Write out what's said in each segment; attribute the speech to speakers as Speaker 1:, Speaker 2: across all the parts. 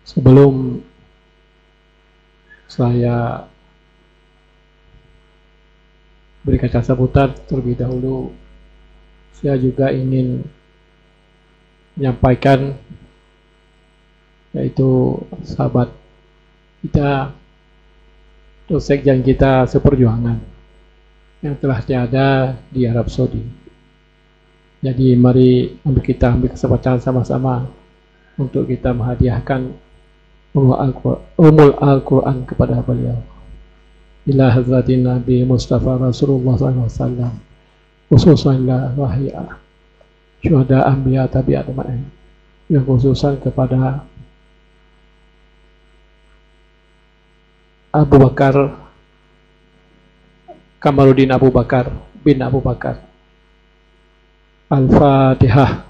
Speaker 1: Sebelum saya beri kata sambutan terlebih dahulu, saya juga ingin menyampaikan, yaitu sahabat kita, sekjen kita seperjuangan yang telah tiada di Arab Saudi. Jadi mari kita ambil kesempatan sama-sama untuk kita menghadiahkan Umul Al-Quran kepada beliau. Ila Hazratin Nabi Mustafa Rasulullah SAW, khususan ila wahya syuhada anbiya tabi'at ma'in, yang khususan kepada Abu Bakar Kamaluddin Abu Bakar bin Abu Bakar. Al-Fatihah.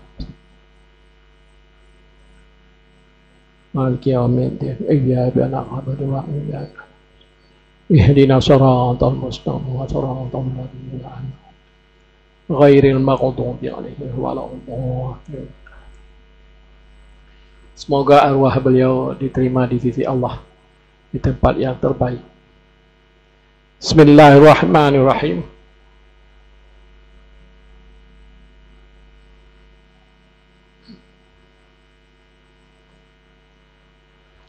Speaker 1: Maliki yaumiddin. Iyyaka na'budu wa iyyaka nasta'in. Ihdinas siratal mustaqim, siratal ladzina an'amta 'alaihim ghairil maghdubi 'alaihim waladdallin. Semoga arwah beliau diterima di sisi Allah di tempat yang terbaik. Bismillahirrahmanirrahim.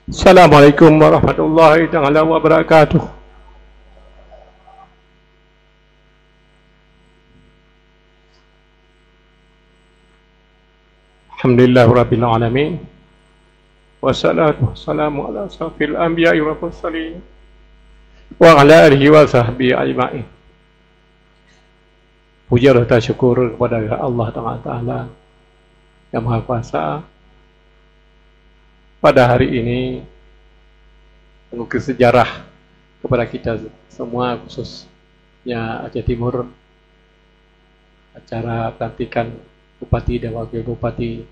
Speaker 1: Assalamualaikum warahmatullahi ta'ala wabarakatuh. Alhamdulillahirabbil alamin. Wassalatu wassalamu ala asyrafil anbiya'i wal mursalin wa ala alihi wa sahbihi ajma'in. Puja dan syukur kepada Allah Ta'ala yang Maha Kuasa. Pada hari ini mengukir sejarah kepada kita semua, khususnya Aceh Timur, acara pelantikan Bupati dan Wakil Bupati.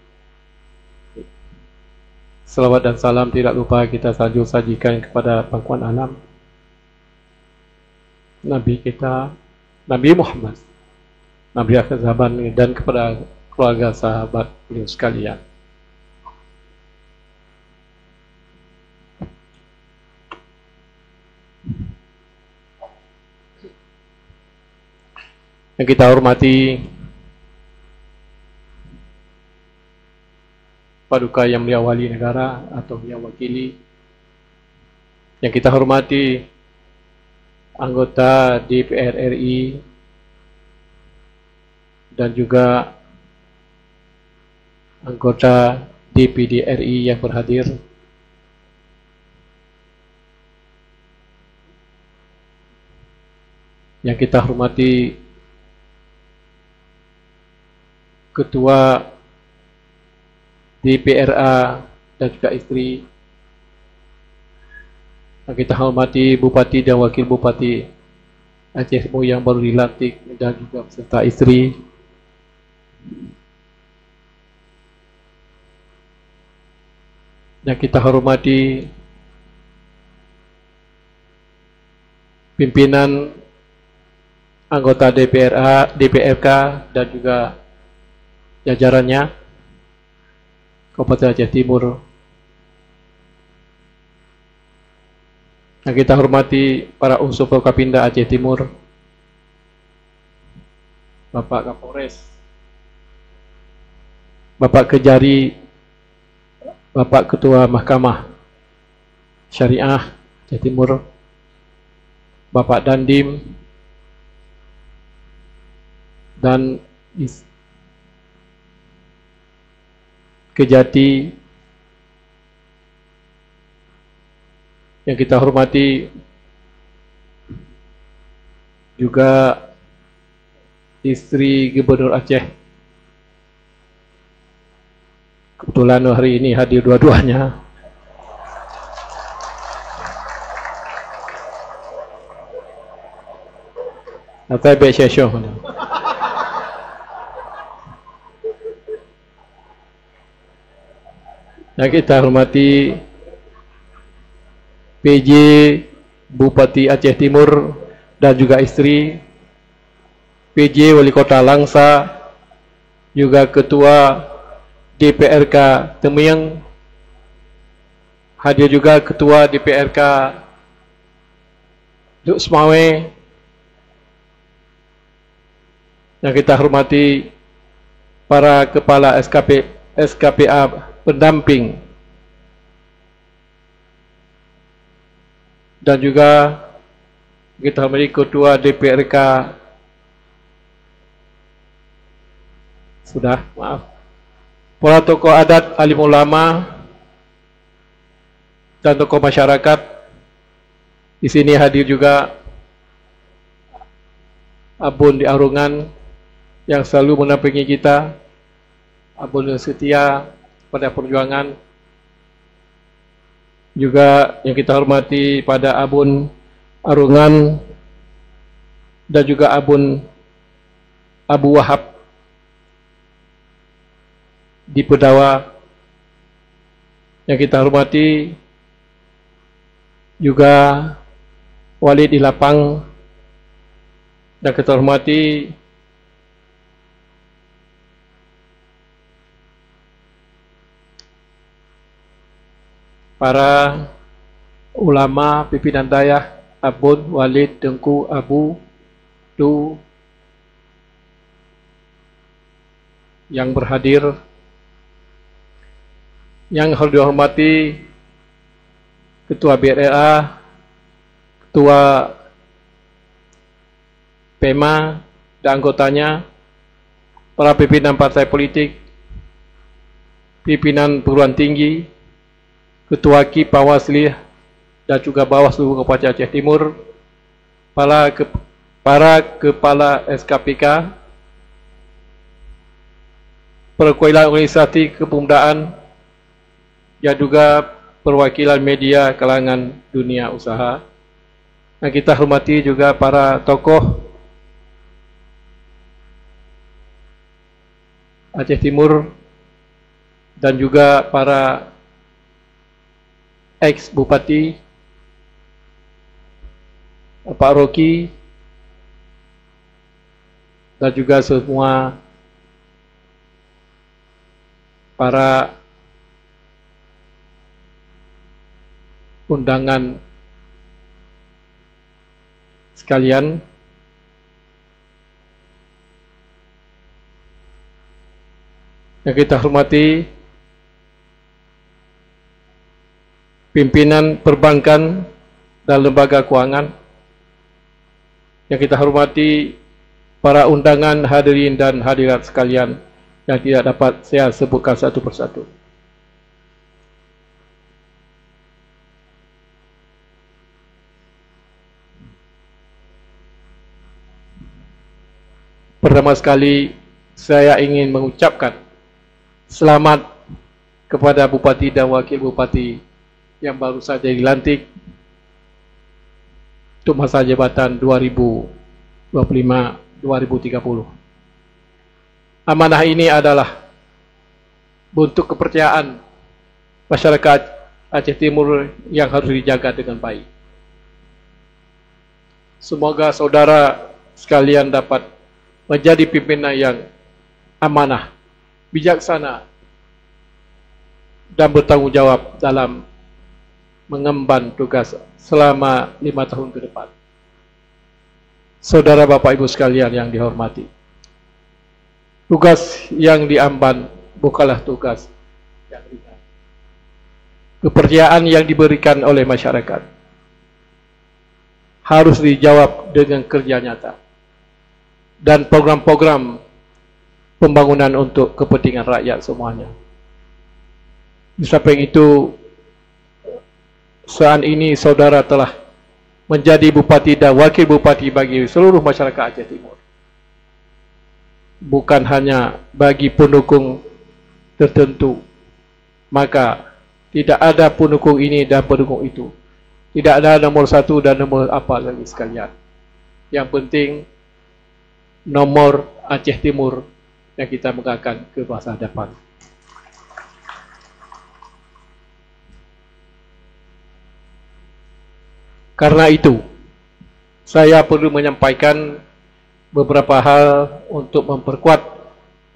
Speaker 1: Selawat dan salam tidak lupa kita sajikan kepada pangkuan alam Nabi kita, Nabi Muhammad, Nabi akhir zaman, dan kepada keluarga sahabat beliau sekalian. Yang kita hormati Paduka yang meliawali negara atau yang wakili, yang kita hormati anggota DPR RI dan juga anggota DPD RI yang berhadir, yang kita hormati Ketua DPRA dan juga istri, yang kita hormati Bupati dan Wakil Bupati Aceh Timur yang baru dilantik dan juga beserta istri, yang kita hormati pimpinan anggota DPRA, DPRK dan juga jajarannya Kabupaten Aceh Timur, yang kita hormati para unsur Forkopimda Aceh Timur, Bapak Kapolres, Bapak Kejari, Bapak Ketua Mahkamah Syariah Aceh Timur, Bapak Dandim, dan Kejati, yang kita hormati juga istri Gubernur Aceh. Kebetulan hari ini hadir dua-duanya. Atau baik syaisyah mana? Yang kita hormati PJ Bupati Aceh Timur dan juga istri, PJ Wali Kota Langsa, juga Ketua DPRK Temuyang, Hadir juga Ketua DPRK Duk Semawe yang kita hormati, para kepala SKPA pendamping, dan juga kita hormati Ketua DPRK para tokoh adat, alim ulama, dan tokoh masyarakat. Di sini hadir juga Abun di Arungan yang selalu menampingi kita, Abun yang setia pada perjuangan. Juga yang kita hormati pada Abun Arungan dan juga Abun Abu Wahab di Pedawa. Yang kita hormati juga Walid di Lapang, dan kita hormati para ulama pimpinan dayah Abun, Walid, Dengku, Abu, Tu yang berhadir. Yang harus dihormati Ketua BRA, Ketua PEMA dan anggotanya, para pimpinan partai politik, pimpinan perguruan tinggi, Ketua KIP Bawaslu dan juga Bawaslu Kabupaten Aceh Timur, para kepala SKPK, perwakilan organisasi kepemudaan, dan juga perwakilan media kalangan dunia usaha. Dan kita hormati juga para tokoh Aceh Timur dan juga para ex-bupati, Pak Roki, dan juga semua para undangan sekalian. Yang kita hormati pimpinan perbankan dan lembaga keuangan. Yang kita hormati para undangan hadirin dan hadirat sekalian yang tidak dapat saya sebutkan satu persatu. Pertama sekali saya ingin mengucapkan selamat kepada Bupati dan Wakil Bupati yang baru saja dilantik untuk masa jabatan 2025-2030. Amanah ini adalah bentuk kepercayaan masyarakat Aceh Timur yang harus dijaga dengan baik. Semoga saudara sekalian dapat menjadi pimpinan yang amanah, bijaksana, dan bertanggung jawab dalam mengemban tugas selama 5 tahun ke depan. Saudara Bapak Ibu sekalian yang dihormati, tugas yang diemban bukanlah tugas yang ringan. Kepercayaan yang diberikan oleh masyarakat harus dijawab dengan kerja nyata dan program-program pembangunan untuk kepentingan rakyat semuanya. Di samping itu, saat ini saudara telah menjadi bupati dan wakil bupati bagi seluruh masyarakat Aceh Timur. Bukan hanya bagi pendukung tertentu. Maka tidak ada pendukung ini dan pendukung itu. Tidak ada nomor satu dan nomor apa lagi sekalian. Yang penting nomor Aceh Timur yang kita megahkan ke masa depan. Karena itu, saya perlu menyampaikan beberapa hal untuk memperkuat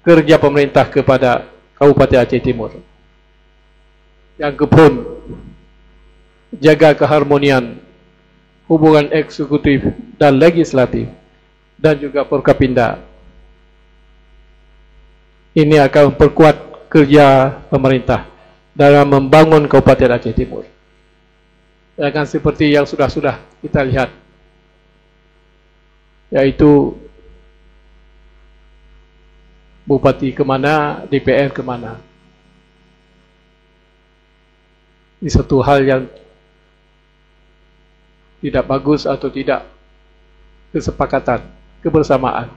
Speaker 1: kerja pemerintah kepada Kabupaten Aceh Timur. Yang kepun, menjaga keharmonian hubungan eksekutif dan legislatif dan juga Forkapinda. Ini akan memperkuat kerja pemerintah dalam membangun Kabupaten Aceh Timur. Jangan seperti yang sudah-sudah kita lihat, yaitu Bupati kemana, DPR kemana. Ini satu hal yang tidak bagus atau tidak kesepakatan, kebersamaan.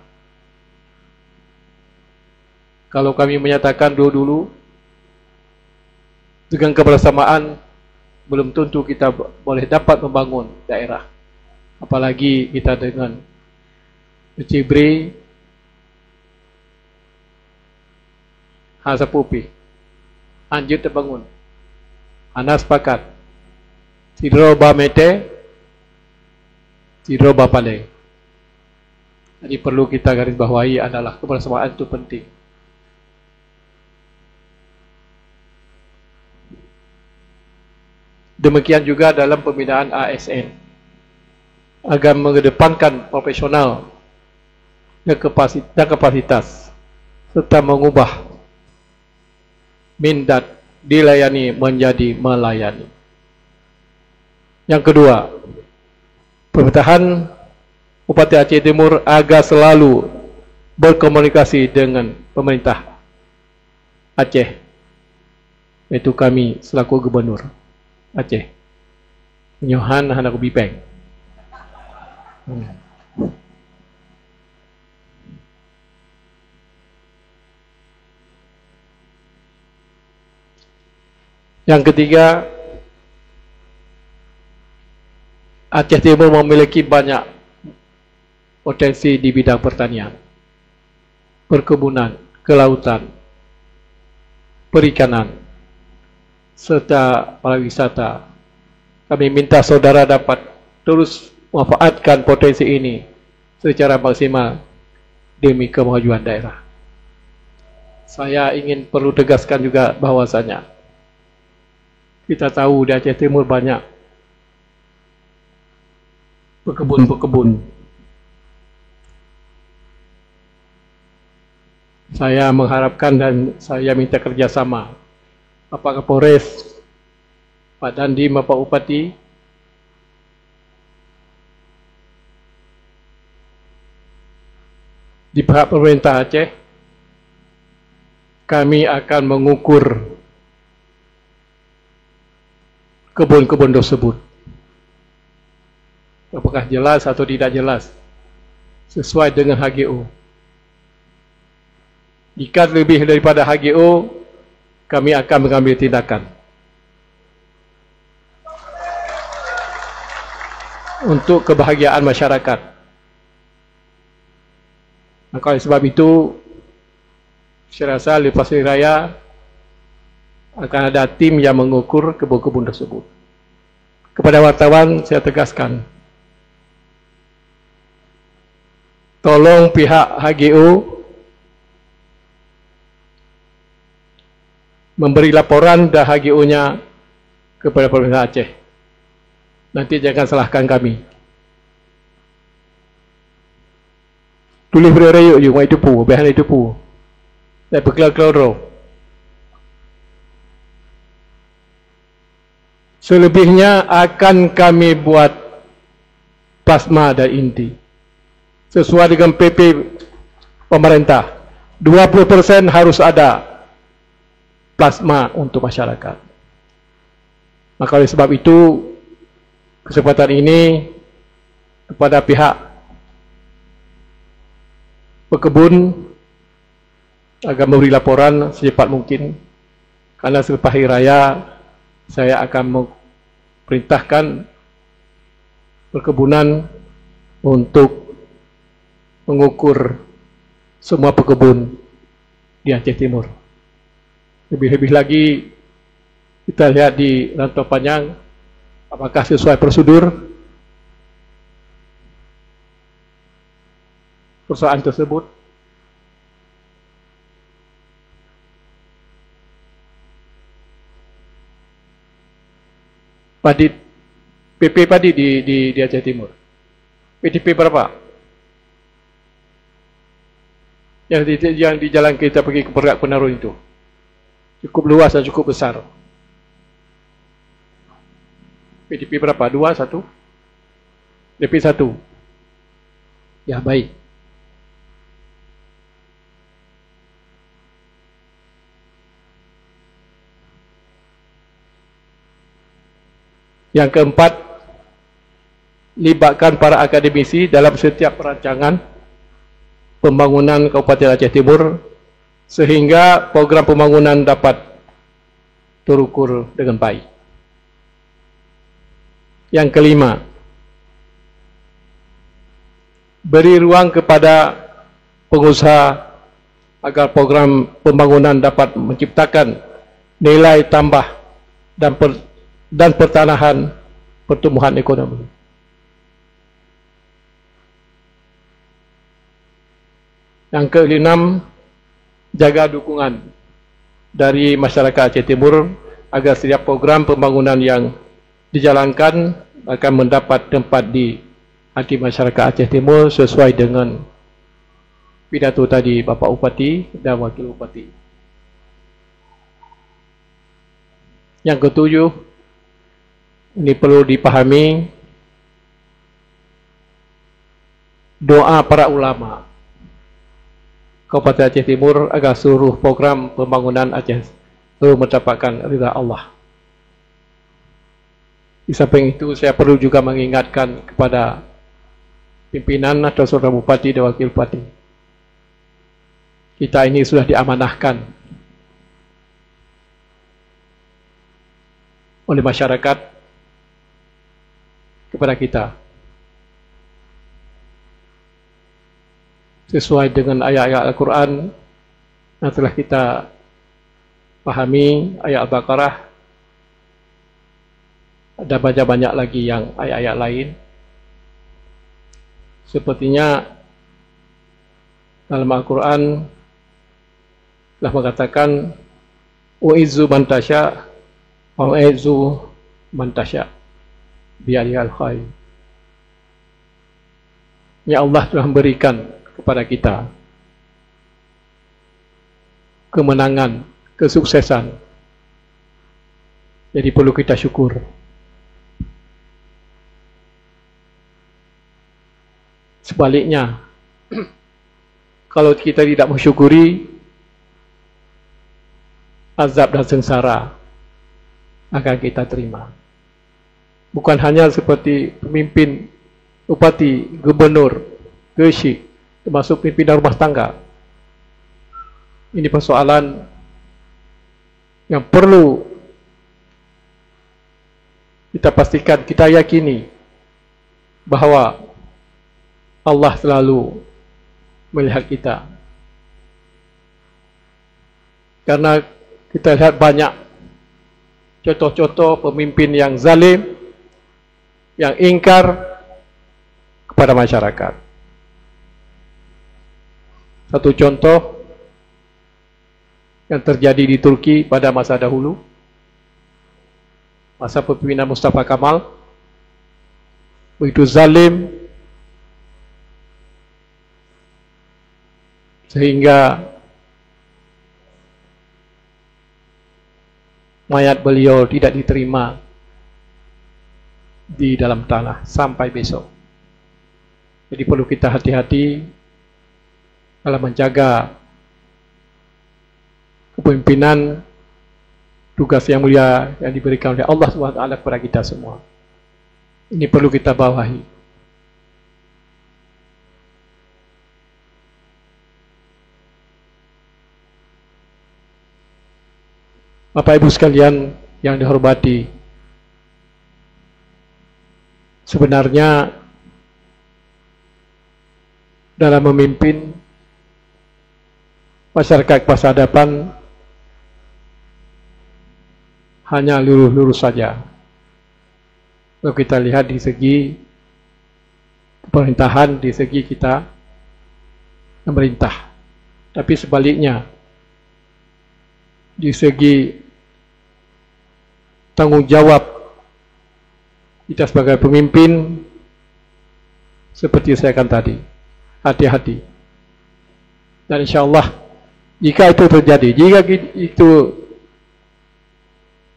Speaker 1: Kalau kami menyatakan dulu dengan kebersamaan, belum tentu kita boleh dapat membangun daerah. Apalagi kita dengan Cibre, Hasapupi, Anjir terbangun, Anas sepakat, Tidro Bamete, Tidro Bapale. Jadi perlu kita garis bawahi adalah kebersamaan itu penting. Demikian juga dalam pembinaan ASN, agar mengedepankan profesional dan kapasitas serta mengubah mindat dilayani menjadi melayani. Yang kedua, pemerintahan Bupati Aceh Timur agar selalu berkomunikasi dengan pemerintah Aceh, yaitu kami selaku Gubernur Aceh, Nyohan Hanak Bipeng. Yang ketiga, Aceh Timur memiliki banyak potensi di bidang pertanian, perkebunan, kelautan, perikanan, serta pariwisata. Kami minta saudara dapat terus memanfaatkan potensi ini secara maksimal demi kemajuan daerah. Saya ingin perlu tegaskan juga bahwasanya kita tahu di Aceh Timur banyak pekebun-pekebun. Saya mengharapkan dan saya minta kerjasama Bapak Kapolres, Pak Dandi, Bapak Bupati, di pihak pemerintah Aceh. Kami akan mengukur kebun-kebun tersebut, apakah jelas atau tidak jelas sesuai dengan HGO. Jika lebih daripada HGO, kami akan mengambil tindakan untuk kebahagiaan masyarakat. Maka oleh sebab itu, saya rasa lepas hari raya akan ada tim yang mengukur kebun-kebun tersebut. Kepada wartawan saya tegaskan, tolong pihak HGO memberi laporan dan HGO-nya kepada pemerintah Aceh. Nanti jangan salahkan kami. Tulis beri-reyuk je, itu pu, bahan itu pu. Saya berkelar-kelar. Selebihnya akan kami buat plasma dan inti sesuai dengan PP pemerintah. 20% harus ada plasma untuk masyarakat. Maka oleh sebab itu, kesempatan ini kepada pihak pekebun agar memberi laporan secepat mungkin, karena selepas hari raya saya akan memerintahkan perkebunan untuk mengukur semua pekebun di Aceh Timur. Lebih-lebih lagi kita lihat di Rantau Panjang apakah sesuai prosedur perusahaan tersebut. PP tadi di Aceh Timur. PTP berapa? Yang di jalan kita pergi ke Perak Penarun itu. Cukup luas dan cukup besar. PTP berapa? 2, 1? DP 1. Ya, baik. Yang keempat, libatkan para akademisi dalam setiap perancangan pembangunan Kabupaten Aceh Timur sehingga program pembangunan dapat terukur dengan baik. Yang kelima, beri ruang kepada pengusaha agar program pembangunan dapat menciptakan nilai tambah dan pertanahan pertumbuhan ekonomi. Yang keenam, jaga dukungan dari masyarakat Aceh Timur agar setiap program pembangunan yang dijalankan akan mendapat tempat di hati masyarakat Aceh Timur sesuai dengan pidato tadi Bapak Upati dan Wakil Upati. Yang ketujuh, ini perlu dipahami, doa para ulama Kabupaten Aceh Timur agar seluruh program pembangunan Aceh selalu mendapatkan ridha Allah. Di samping itu, saya perlu juga mengingatkan kepada pimpinan atau saudara bupati dan wakil bupati. Kita ini sudah diamanahkan oleh masyarakat kepada kita sesuai dengan ayat-ayat Al-Quran yang telah kita pahami, ayat Al-Baqarah, ada banyak lagi yang ayat-ayat lain. Sepertinya dalam Al-Quran telah mengatakan u'izzu man tasya wa u'izzu man tasya bi'alihal khair. Ya Allah telah memberikan kepada kita kemenangan, kesuksesan. Jadi perlu kita syukur. Sebaliknya, kalau kita tidak mensyukuri, azab dan sengsara akan kita terima. Bukan hanya seperti pemimpin, bupati, gubernur, gesyik, termasuk pimpinan rumah tangga. Ini persoalan yang perlu kita pastikan, kita yakini bahawa Allah selalu melihat kita. Karena kita lihat banyak contoh-contoh pemimpin yang zalim, yang ingkar kepada masyarakat. Satu contoh yang terjadi di Turki pada masa dahulu, masa kepemimpinan Mustafa Kamal, begitu zalim sehingga mayat beliau tidak diterima di dalam tanah sampai besok. Jadi perlu kita hati-hati dalam menjaga kepemimpinan, tugas yang mulia yang diberikan oleh Allah SWT kepada kita semua. Ini perlu kita bawahi. Bapak Ibu sekalian yang dihormati, sebenarnya dalam memimpin masyarakat masa depan hanya lurus-lurus saja. Kalau kita lihat di segi pemerintahan, di segi kita memerintah. Tapi sebaliknya, di segi tanggung jawab kita sebagai pemimpin, seperti saya katakan tadi, hati-hati. Dan insyaAllah, jika itu terjadi, jika itu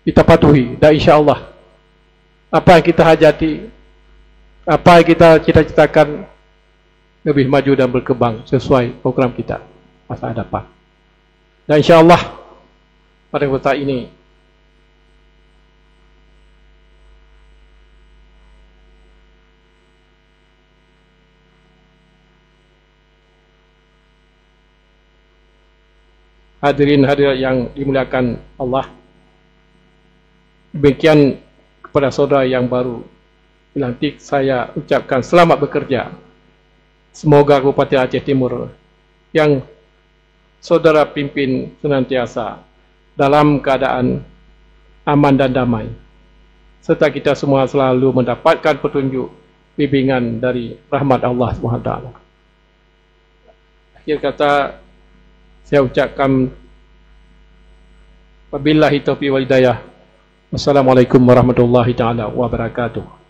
Speaker 1: kita patuhi, dan insyaAllah, apa yang kita hajati, apa yang kita cita-citakan, lebih maju dan berkembang sesuai program kita masa hadapan. Dan insyaAllah, pada waktu ini, hadirin hadirat yang dimuliakan Allah, demikian kepada saudara yang baru dilantik, saya ucapkan selamat bekerja. Semoga Kabupaten Aceh Timur yang saudara pimpin senantiasa dalam keadaan aman dan damai, serta kita semua selalu mendapatkan petunjuk bimbingan dari rahmat Allah SWT. Akhir kata, saya ucapkan wabillahi taufiq wal hidayah. Wassalamualaikum warahmatullahi taala wabarakatuh.